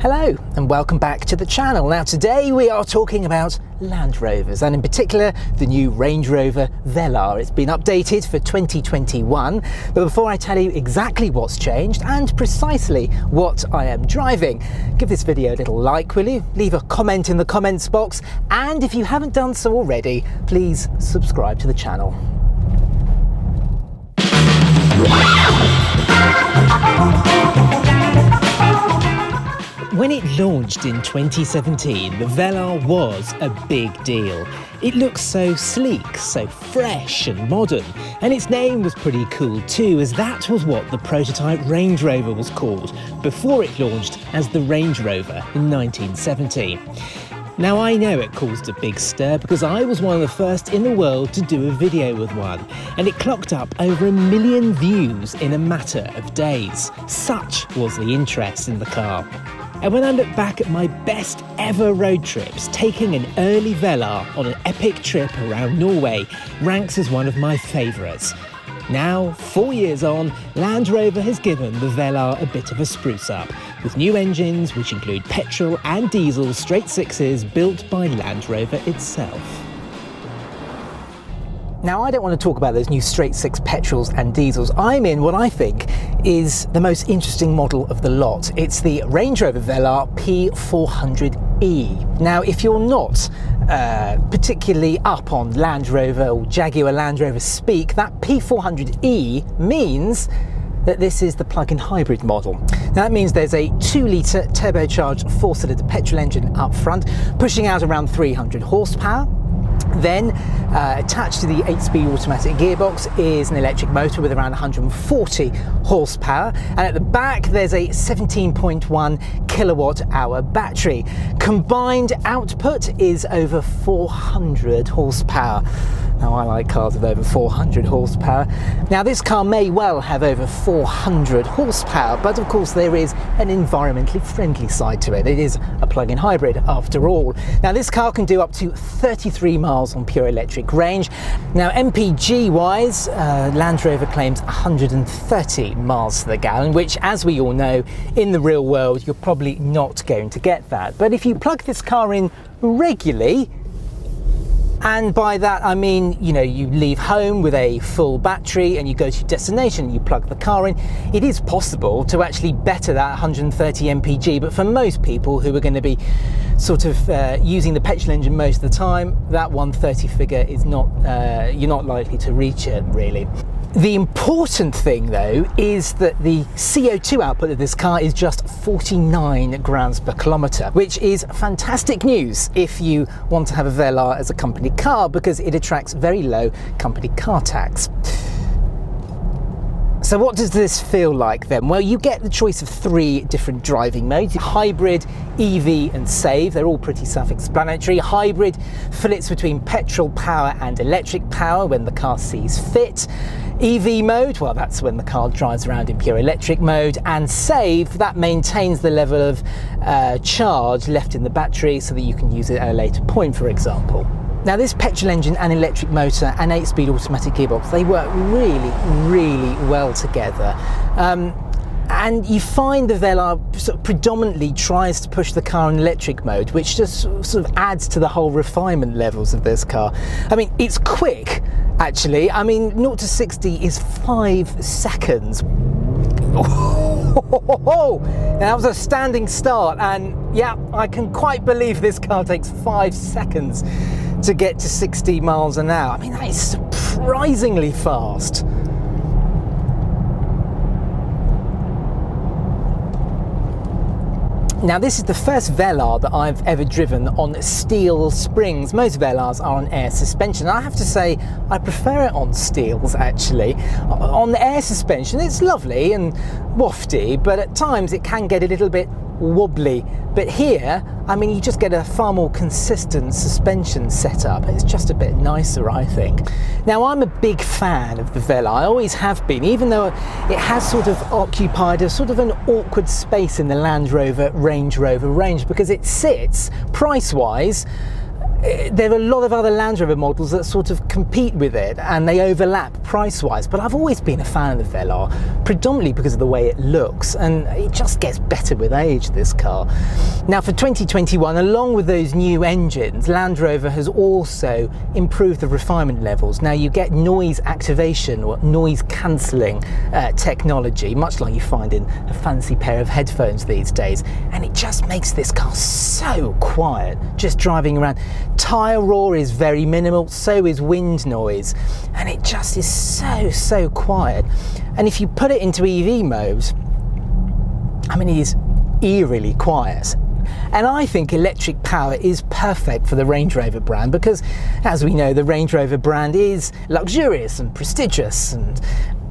Hello and welcome back to the channel. Now today we are talking about Land Rovers and in particular the new Range Rover Velar. It's been updated for 2021, but before I tell you exactly what's changed and precisely what I am driving, give this video a little like, will you? Leave a comment in the comments box, and if you haven't done so already, please subscribe to the channel. When it launched in 2017, the Velar was a big deal. It looks so sleek, so fresh and modern, and its name was pretty cool too, as that was what the prototype Range Rover was called before it launched as the Range Rover in 1970. Now I know it caused a big stir because I was one of the first in the world to do a video with one, and it clocked up over 1 million views in a matter of days. Such was the interest in the car. And when I look back at my best ever road trips, taking an early Velar on an epic trip around Norway ranks as one of my favourites. Now, 4 years on, Land Rover has given the Velar a bit of a spruce up, with new engines which include petrol and diesel straight sixes built by Land Rover itself. Now, I don't want to talk about those new straight six petrols and diesels. I'm in what I think is the most interesting model of the lot. It's the Range Rover Velar P400e. Now, if you're not particularly up on Land Rover or Jaguar Land Rover speak, that P400e means that this is the plug-in hybrid model. Now that means there's a 2-litre turbocharged 4-cylinder petrol engine up front, pushing out around 300 horsepower. Then attached to the 8-speed automatic gearbox is an electric motor with around 140 horsepower, and at the back there's a 17.1 kilowatt hour battery. Combined output is over 400 horsepower. Now I like cars with over 400 horsepower. Now this car may well have over 400 horsepower, but of course there is an environmentally friendly side to it. It is a plug-in hybrid after all. Now this car can do up to 33 miles on pure electric range. Now MPG wise, Land Rover claims 130 miles to the gallon, which, as we all know, in the real world you're probably not going to get that. But if you plug this car in regularly, and by that I mean, you know, you leave home with a full battery and you go to your destination and you plug the car in, it is possible to actually better that 130 mpg. But for most people who are going to be sort of using the petrol engine most of the time, that 130 figure is not, you're not likely to reach it really. The important thing though is that the CO2 output of this car is just 49 grams per kilometre, which is fantastic news if you want to have a Velar as a company car, because it attracts very low company car tax. So what does this feel like then? Well, you get the choice of 3 different driving modes: hybrid, EV and save. They're all pretty self-explanatory. Hybrid flits between petrol power and electric power when the car sees fit. EV mode, well, that's when the car drives around in pure electric mode. And save, that maintains the level of charge left in the battery so that you can use it at a later point, for example. Now this petrol engine and electric motor and 8-speed automatic gearbox, they work really, really well together. And you find the Velar sort of predominantly tries to push the car in electric mode, which just sort of adds to the whole refinement levels of this car. I mean, it's quick, actually. I mean, 0 to 60 is 5 seconds. Oh, that was a standing start, and yeah, I can quite believe this car takes 5 seconds to get to 60 miles an hour. I mean, that is surprisingly fast. Now this is the first Velar that I've ever driven on steel springs. Most Velars are on air suspension. I have to say I prefer it on steels actually. On the air suspension it's lovely and wafty, but at times it can get a little bit wobbly. But here, I mean, you just get a far more consistent suspension setup. It's just a bit nicer, I think. Now, I'm a big fan of the Velar. I always have been, even though it has sort of occupied a sort of an awkward space in the Land Rover Range Rover range, because it sits, price-wise, there are a lot of other Land Rover models that sort of compete with it and they overlap price-wise, but I've always been a fan of the Velar, predominantly because of the way it looks, and it just gets better with age, this car. Now for 2021, along with those new engines, Land Rover has also improved the refinement levels. Now you get noise activation or noise cancelling technology, much like you find in a fancy pair of headphones these days, and it just makes this car so quiet just driving around. Tyre roar is very minimal, so is wind noise, and it just is so quiet. And if you put it into EV mode, I mean, it is eerily quiet. And I think electric power is perfect for the Range Rover brand because, as we know, the Range Rover brand is luxurious and prestigious and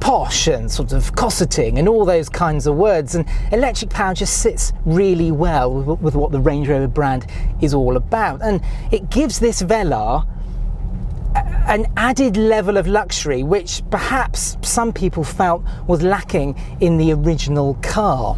posh and sort of cosseting and all those kinds of words, and electric power just sits really well with what the Range Rover brand is all about, and it gives this Velar an added level of luxury which perhaps some people felt was lacking in the original car.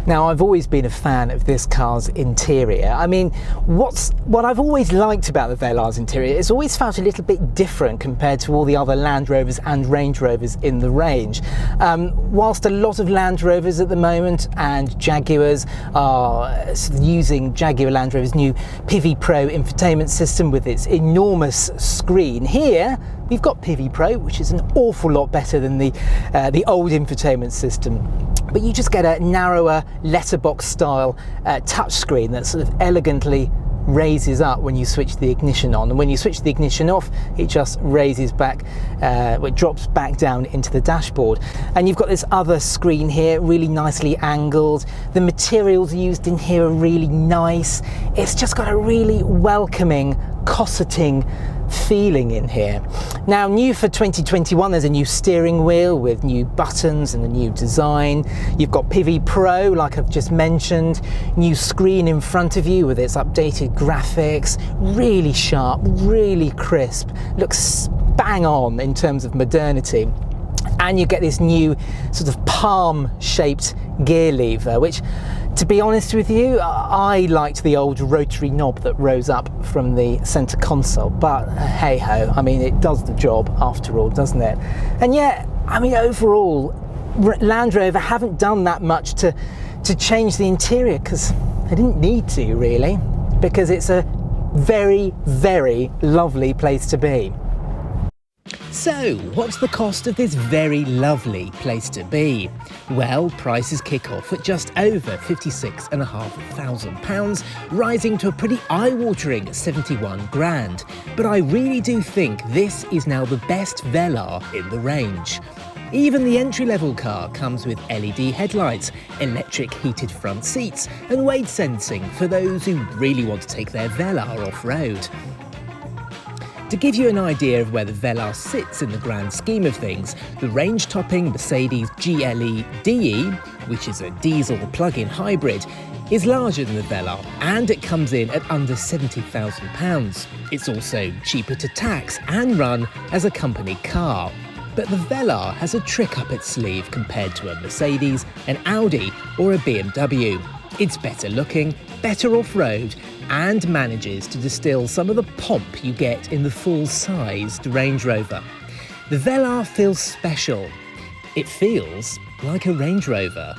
Now, I've always been a fan of this car's interior. I mean, what I've always liked about the Velar's interior, it's always felt a little bit different compared to all the other Land Rovers and Range Rovers in the range. Whilst a lot of Land Rovers at the moment and Jaguars are using Jaguar Land Rover's new PV Pro infotainment system with its enormous screen, here we've got PV Pro, which is an awful lot better than the old infotainment system. But you just get a narrower letterbox style touchscreen that sort of elegantly raises up when you switch the ignition on, and when you switch the ignition off, it just raises back, it drops back down into the dashboard. And you've got this other screen here, really nicely angled. The materials used in here are really nice. It's just got a really welcoming, cosseting feeling in here. Now, new for 2021, there's a new steering wheel with new buttons and a new design. You've got PV Pro, like I've just mentioned, new screen in front of you with its updated graphics, really sharp, really crisp, looks bang on in terms of modernity. And you get this new sort of palm-shaped gear lever, which, to be honest with you, I liked the old rotary knob that rose up from the centre console, but hey-ho, I mean, it does the job after all, doesn't it? And yet, I mean, overall, Land Rover haven't done that much to change the interior, because they didn't need to, really, because it's a very, very lovely place to be. So, what's the cost of this very lovely place to be? Well, prices kick off at just over £56,500, rising to a pretty eye-watering 71 grand. But I really do think this is now the best Velar in the range. Even the entry-level car comes with LED headlights, electric heated front seats and weight sensing for those who really want to take their Velar off-road. To give you an idea of where the Velar sits in the grand scheme of things, the range-topping Mercedes GLE DE, which is a diesel plug-in hybrid, is larger than the Velar, and it comes in at under £70,000. It's also cheaper to tax and run as a company car. But the Velar has a trick up its sleeve compared to a Mercedes, an Audi or a BMW. It's better looking, better off-road, and manages to distill some of the pomp you get in the full-sized Range Rover. The Velar feels special. It feels like a Range Rover.